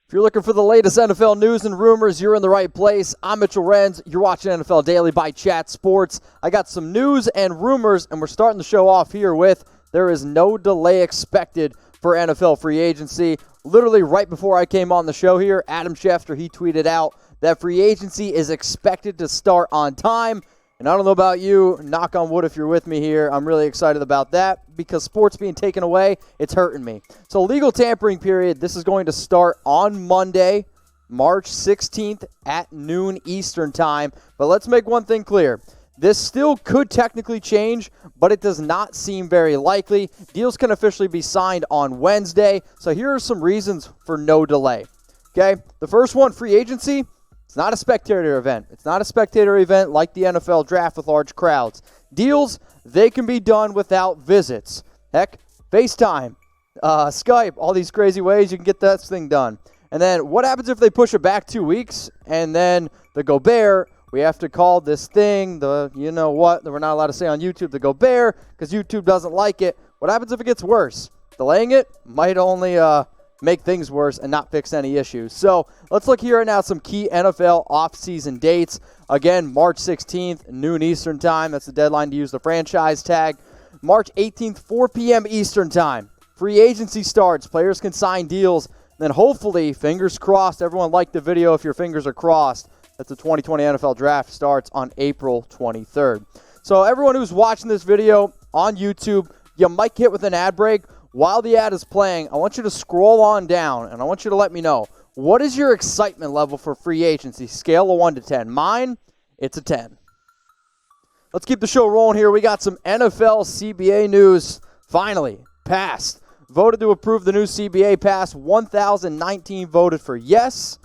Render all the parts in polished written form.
If you're looking for the latest NFL news and rumors, you're in the right place. I'm Mitchell Renz. You're watching NFL Daily by Chat Sports. I got some news and rumors, and we're starting the show off here with there is no delay expected for NFL free agency. Literally right before I came on the show here, Adam Schefter, he tweeted out that free agency is expected to start on time. And I don't know about you, knock on wood if you're with me here, I'm really excited about that because sports being taken away, it's hurting me. So legal tampering period, this is going to start on Monday, March 16th at noon Eastern time. But let's make one thing clear. This still could technically change, but it does not seem very likely. Deals can officially be signed on Wednesday. So here are some reasons for no delay. Okay, the first one, free agency. It's not a spectator event. It's not a spectator event like the NFL draft with large crowds. Deals, they can be done without visits. Heck, FaceTime, Skype, all these crazy ways you can get that thing done. And then what happens if they push it back 2 weeks and then the Gobert, we have to call this thing the you know what that we're not allowed to say on YouTube, the Gobert, because YouTube doesn't like it. What happens if it gets worse? Delaying it might only make things worse and not fix any issues. So let's look here right now at some key NFL offseason dates. Again, March 16th, noon Eastern time. That's the deadline to use the franchise tag. March 18th, 4 p.m. Eastern time. Free agency starts. Players can sign deals. Then hopefully, fingers crossed, everyone liked the video if your fingers are crossed, that the 2020 NFL Draft starts on April 23rd. So everyone who's watching this video on YouTube, you might get with an ad break. While the ad is playing, I want you to scroll on down, and I want you to let me know, what is your excitement level for free agency? Scale of 1 to 10. Mine, it's a 10. Let's keep the show rolling here. We got some NFL CBA news. Finally, passed. Voted to approve the new CBA pass. 1,019 voted for yes,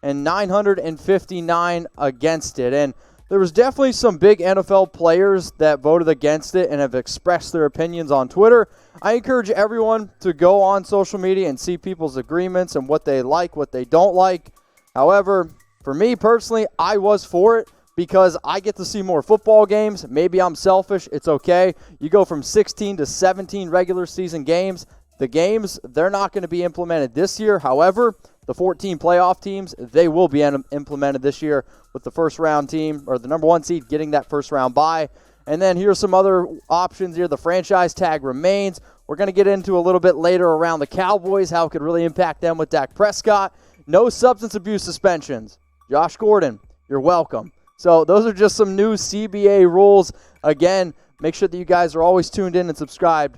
and 959 against it. And there was definitely some big NFL players that voted against it and have expressed their opinions on Twitter. I encourage everyone to go on social media and see people's agreements and what they like, what they don't like. However, for me personally, I was for it because I get to see more football games. Maybe I'm selfish. It's okay. You go from 16 to 17 regular season games. The games, they're not going to be implemented this year. However, the 14 playoff teams, they will be implemented this year with the first round team or the number one seed getting that first round bye. And then here's some other options here. The franchise tag remains. We're going to get into a little bit later around the Cowboys, how it could really impact them with Dak Prescott. No substance abuse suspensions. Josh Gordon, you're welcome. So those are just some new CBA rules. Again, make sure that you guys are always tuned in and subscribed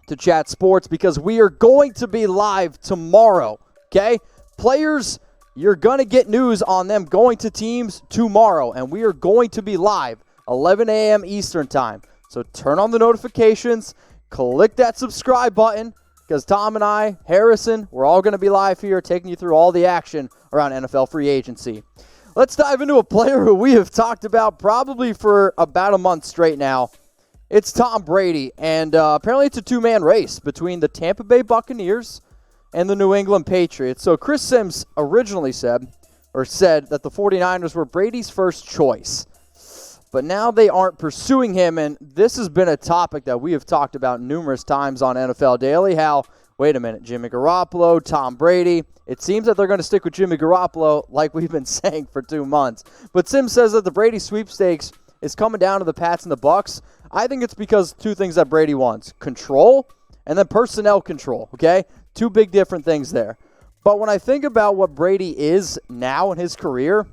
to Chat Sports because we are going to be live tomorrow, okay? Players, you're going to get news on them going to teams tomorrow, and we are going to be live 11 a.m. Eastern time. So turn on the notifications, click that subscribe button, because Tom and I, Harrison, we're all going to be live here taking you through all the action around NFL free agency. Let's dive into a player who we have talked about probably for about a month straight now. It's Tom Brady, and apparently it's a two-man race between the Tampa Bay Buccaneers and the New England Patriots. So Chris Sims originally said that the 49ers were Brady's first choice. But now they aren't pursuing him, and this has been a topic that we have talked about numerous times on NFL Daily, how, wait a minute, Jimmy Garoppolo, Tom Brady, it seems that they're going to stick with Jimmy Garoppolo like we've been saying for 2 months. But Sims says that the Brady sweepstakes is coming down to the Pats and the Bucs. I think it's because two things that Brady wants, control and then personnel control, okay? Two big different things there. But when I think about what Brady is now in his career,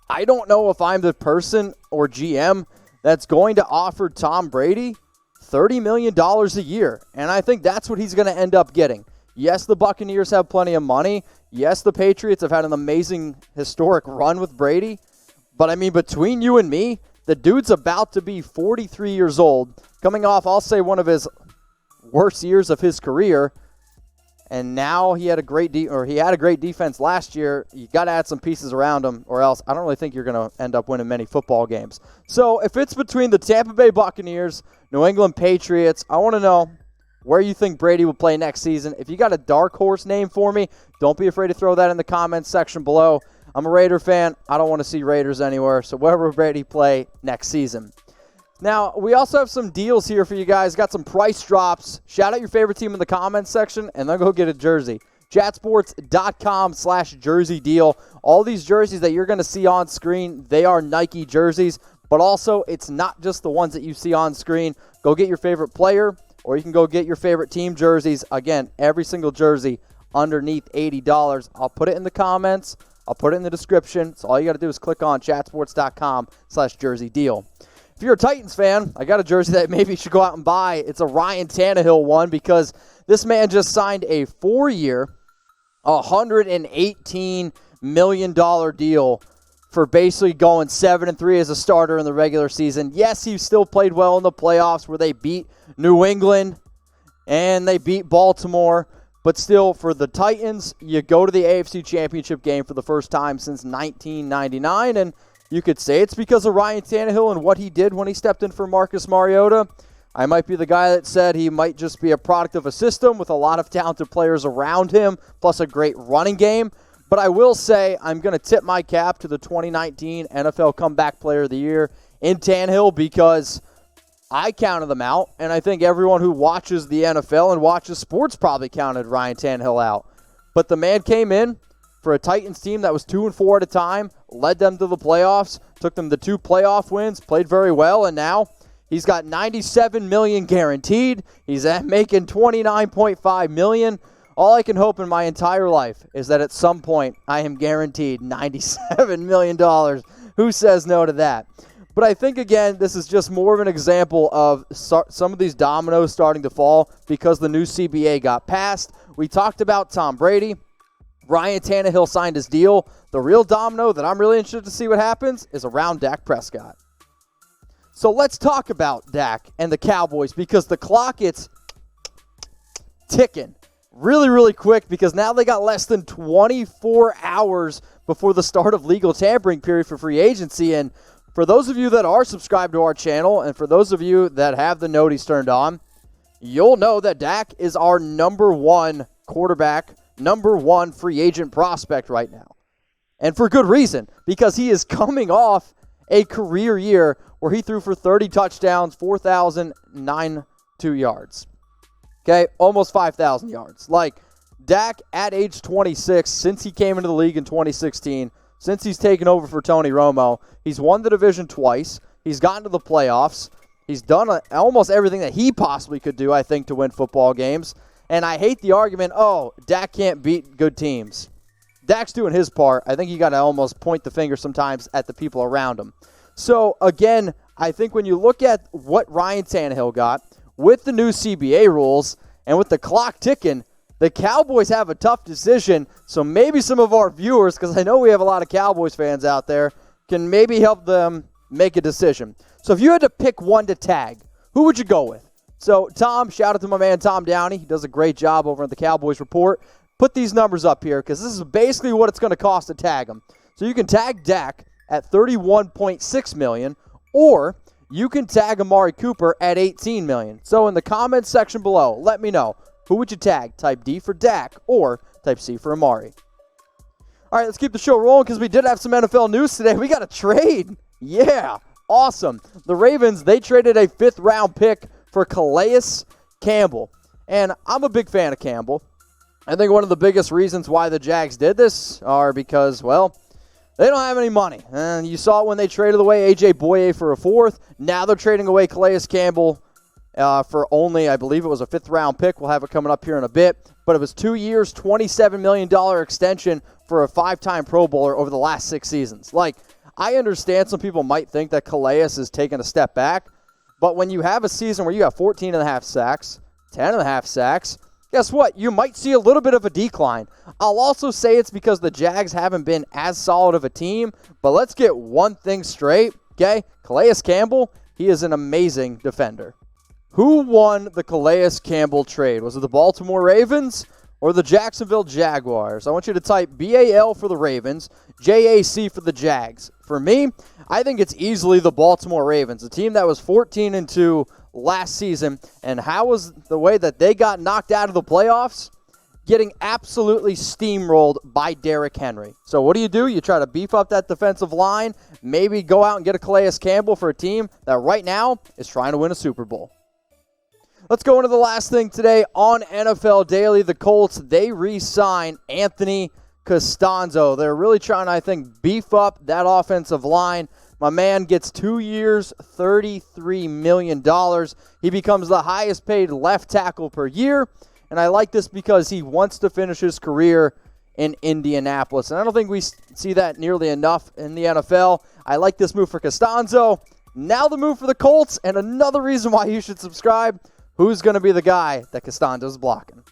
I don't know if I'm the person or GM that's going to offer Tom Brady $30 million a year. And I think that's what he's going to end up getting. Yes, the Buccaneers have plenty of money. Yes, the Patriots have had an amazing historic run with Brady. But I mean, between you and me, the dude's about to be 43 years old, coming off, I'll say, one of his worst years of his career. And now he had a great defense last year. You got to add some pieces around him, or else I don't really think you're going to end up winning many football games. So if it's between the Tampa Bay Buccaneers, New England Patriots, I want to know where you think Brady will play next season. If you got a dark horse name for me, don't be afraid to throw that in the comments section below. I'm a Raider fan. I don't want to see Raiders anywhere. So where will Brady play next season? Now, we also have some deals here for you guys. Got some price drops. Shout out your favorite team in the comments section, and then go get a jersey. Chatsports.com/jersey deal. All these jerseys that you're going to see on screen, they are Nike jerseys, but also it's not just the ones that you see on screen. Go get your favorite player, or you can go get your favorite team jerseys. Again, every single jersey underneath $80. I'll put it in the comments. I'll put it in the description. So all you got to do is click on chatsports.com/jersey deal. If you're a Titans fan, I got a jersey that maybe you should go out and buy. It's a Ryan Tannehill one because this man just signed a 4-year, $118 million deal for basically going 7-3 as a starter in the regular season. Yes, he still played well in the playoffs where they beat New England and they beat Baltimore. But still, for the Titans, you go to the AFC Championship game for the first time since 1999, and you could say it's because of Ryan Tannehill and what he did when he stepped in for Marcus Mariota. I might be the guy that said he might just be a product of a system with a lot of talented players around him, plus a great running game. But I will say I'm going to tip my cap to the 2019 NFL Comeback Player of the Year in Tannehill because I counted them out, and I think everyone who watches the NFL and watches sports probably counted Ryan Tannehill out. But the man came in for a Titans team that was 2-4 at a time, led them to the playoffs, took them to 2 playoff wins, played very well, and now he's got $97 million guaranteed. He's making $29.5 million. All I can hope in my entire life is that at some point I am guaranteed $97 million. Who says no to that? But I think, again, this is just more of an example of some of these dominoes starting to fall because the new CBA got passed. We talked about Tom Brady. Ryan Tannehill signed his deal. The real domino that I'm really interested to see what happens is around Dak Prescott. So let's talk about Dak and the Cowboys because the clock, it's ticking really, really quick because now they got less than 24 hours before the start of legal tampering period for free agency. And for those of you that are subscribed to our channel and for those of you that have the noties turned on, you'll know that Dak is our number 1 quarterback, number 1 free agent prospect right now. And for good reason, because he is coming off a career year where he threw for 30 touchdowns, 4,092 yards. Okay, almost 5,000 yards. Like, Dak at age 26, since he came into the league in 2016, since he's taken over for Tony Romo, he's won the division twice. He's gotten to the playoffs. He's done almost everything that he possibly could do, I think, to win football games. And I hate the argument, oh, Dak can't beat good teams. Dak's doing his part. I think you got to almost point the finger sometimes at the people around him. So, again, I think when you look at what Ryan Tannehill got with the new CBA rules and with the clock ticking, the Cowboys have a tough decision. So maybe some of our viewers, because I know we have a lot of Cowboys fans out there, can maybe help them make a decision. So if you had to pick one to tag, who would you go with? So, Tom, shout out to my man Tom Downey. He does a great job over at the Cowboys Report. Put these numbers up here because this is basically what it's going to cost to tag him. So you can tag Dak at $31.6 million, or you can tag Amari Cooper at $18 million. So in the comments section below, let me know. Who would you tag? Type D for Dak or type C for Amari. All right, let's keep the show rolling because we did have some NFL news today. We got a trade. Yeah, awesome. The Ravens, they traded a 5th-round pick for Calais Campbell. And I'm a big fan of Campbell. I think one of the biggest reasons why the Jags did this are because, well, they don't have any money. And you saw it when they traded away A.J. Boye for a 4th. Now they're trading away Calais Campbell for only, I believe it was a 5th-round pick. We'll have it coming up here in a bit. But it was 2 years, $27 million extension for a 5-time Pro Bowler over the last 6 seasons. Like, I understand some people might think that Calais is taking a step back. But when you have a season where you have 14.5 sacks, 10.5 sacks, guess what? You might see a little bit of a decline. I'll also say it's because the Jags haven't been as solid of a team. But let's get one thing straight, okay? Calais Campbell, he is an amazing defender. Who won the Calais Campbell trade? Was it the Baltimore Ravens or the Jacksonville Jaguars? I want you to type BAL for the Ravens, JAC for the Jags. For me, I think it's easily the Baltimore Ravens, a team that was 14-2 last season. And how was the way that they got knocked out of the playoffs? Getting absolutely steamrolled by Derrick Henry. So what do? You try to beef up that defensive line, maybe go out and get a Calais Campbell for a team that right now is trying to win a Super Bowl. Let's go into the last thing today on NFL Daily. The Colts, they re-sign Anthony Castonzo. They're really trying to, I think, beef up that offensive line. My man gets 2 years, $33 million. He becomes the highest paid left tackle per year. And I like this because he wants to finish his career in Indianapolis. And I don't think we see that nearly enough in the NFL. I like this move for Castonzo. Now the move for the Colts, and another reason why you should subscribe. Who's going to be the guy that Castonzo's blocking?